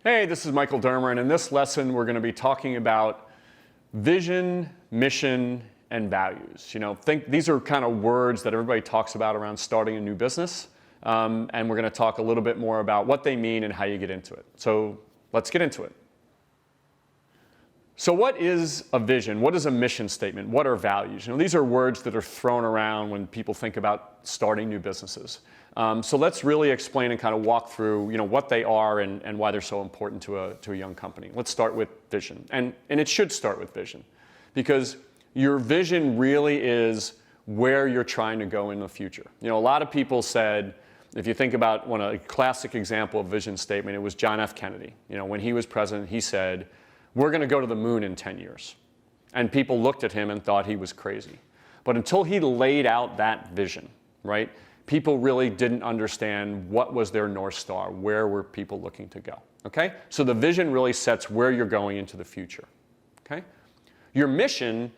Hey, this is Michael Dermer, and in this lesson we're going to be talking about vision, mission, and values. These are kind of words that everybody talks about around starting a new business, and we're going to talk a little bit more about what they mean and how you get into it. So let's get into it. So what is a vision? What is a mission statement? What are values? These are words that are thrown around when people think about starting new businesses. So let's really explain and kind of walk through what they are and why they're so important to a young company. Let's start with vision. And it should start with vision, because your vision really is where you're trying to go in the future. A lot of people said, if you think about a classic example of vision statement, it was John F. Kennedy. When he was president, he said, we're going to go to the moon in 10 years. And people looked at him and thought he was crazy. But until he laid out that vision, right, people really didn't understand what was their North Star, where were people looking to go, okay? So the vision really sets where you're going into the future, okay? Your mission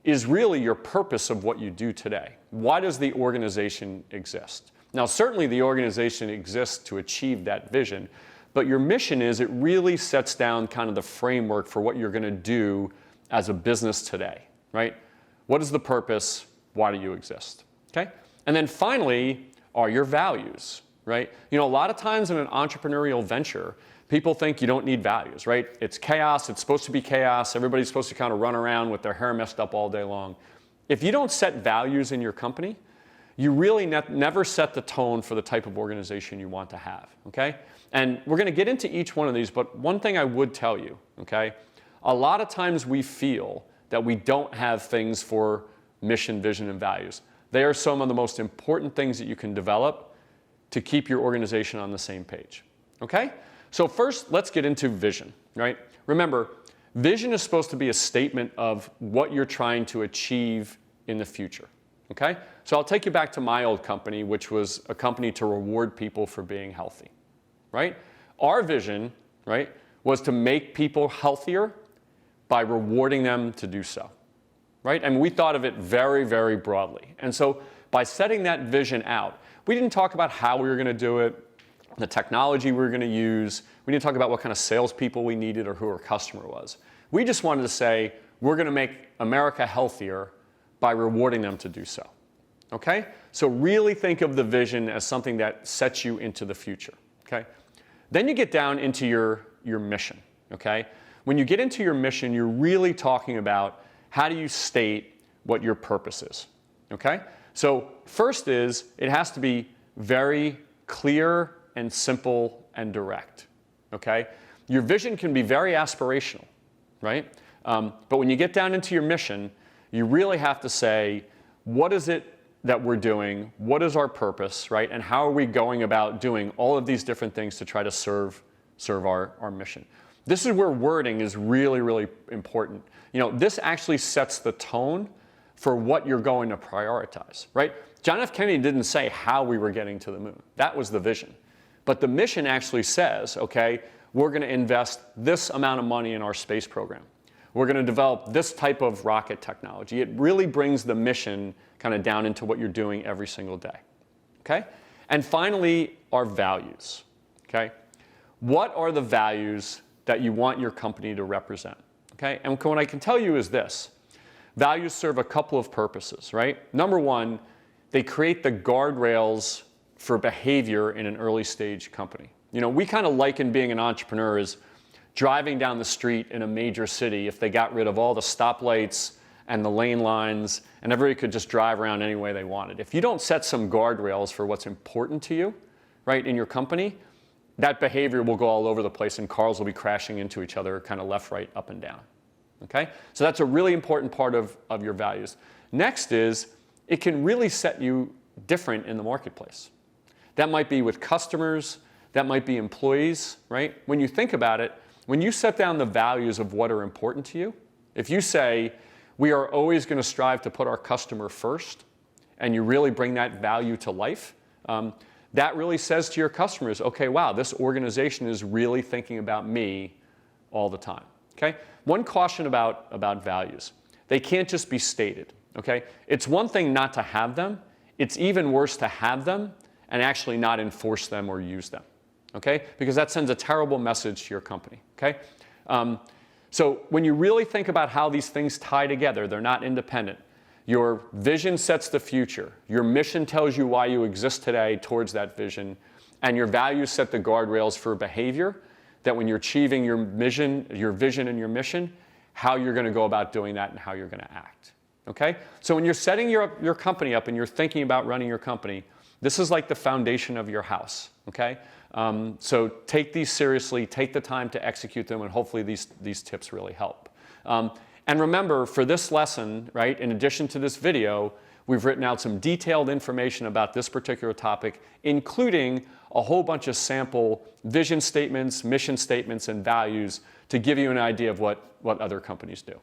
is really your purpose of what you do today. Why does the organization exist? Now, certainly the organization exists to achieve that vision, but your mission is it really sets down kind of the framework for what you're going to do as a business today, right? What is the purpose? Why do you exist, okay? And then finally are your values, right? A lot of times in an entrepreneurial venture, people think you don't need values, right? It's chaos. It's supposed to be chaos. Everybody's supposed to kind of run around with their hair messed up all day long. If you don't set values in your company, you really never set the tone for the type of organization you want to have, okay? And we're going to get into each one of these, but one thing I would tell you, okay? A lot of times we feel that we don't have things for mission, vision, and values. They are some of the most important things that you can develop to keep your organization on the same page, okay? So first, let's get into vision, right? Remember, vision is supposed to be a statement of what you're trying to achieve in the future, okay? So I'll take you back to my old company, which was a company to reward people for being healthy, right? Our vision, right, was to make people healthier by rewarding them to do so, right? And we thought of it very, very broadly. And so by setting that vision out, we didn't talk about how we were going to do it, the technology we were going to use. We didn't talk about what kind of salespeople we needed or who our customer was. We just wanted to say, we're going to make America healthier by rewarding them to do so, okay? So really think of the vision as something that sets you into the future, okay? Then you get down into your mission, okay? When you get into your mission, you're really talking about how do you state what your purpose is, okay? So first is, it has to be very clear and simple and direct, okay? Your vision can be very aspirational, right? But when you get down into your mission, you really have to say, what is it that we're doing? What is our purpose, right? And how are we going about doing all of these different things to try to serve our mission? This is where wording is really, really important. This actually sets the tone for what you're going to prioritize, right? John F. Kennedy didn't say how we were getting to the moon. That was the vision. But the mission actually says, okay, we're going to invest this amount of money in our space program. We're going to develop this type of rocket technology. It really brings the mission kind of down into what you're doing every single day, okay? And finally, our values, okay? What are the values that you want your company to represent, okay? And what I can tell you is this. Values serve a couple of purposes, right? Number one, they create the guardrails for behavior in an early stage company. We kind of liken being an entrepreneur as driving down the street in a major city if they got rid of all the stoplights and the lane lines and everybody could just drive around any way they wanted. If you don't set some guardrails for what's important to you, right, in your company, that behavior will go all over the place and cars will be crashing into each other kind of left, right, up and down, okay? So that's a really important part of your values. Next is, it can really set you different in the marketplace. That might be with customers, that might be employees, right? When you think about it, when you set down the values of what are important to you, if you say, we are always going to strive to put our customer first, and you really bring that value to life, that really says to your customers, okay, wow, this organization is really thinking about me all the time, okay? One caution about values. They can't just be stated, okay? It's one thing not to have them. It's even worse to have them and actually not enforce them or use them, okay? Because that sends a terrible message to your company, okay? So when you really think about how these things tie together, they're not independent. Your vision sets the future. Your mission tells you why you exist today towards that vision. And your values set the guardrails for behavior, that when you're achieving your vision and your mission, how you're going to go about doing that and how you're going to act. Okay? So when you're setting your company up and you're thinking about running your company, this is like the foundation of your house. Okay? So take these seriously, take the time to execute them, and hopefully these tips really help. And remember, for this lesson, right, in addition to this video, we've written out some detailed information about this particular topic, including a whole bunch of sample vision statements, mission statements, and values to give you an idea of what other companies do.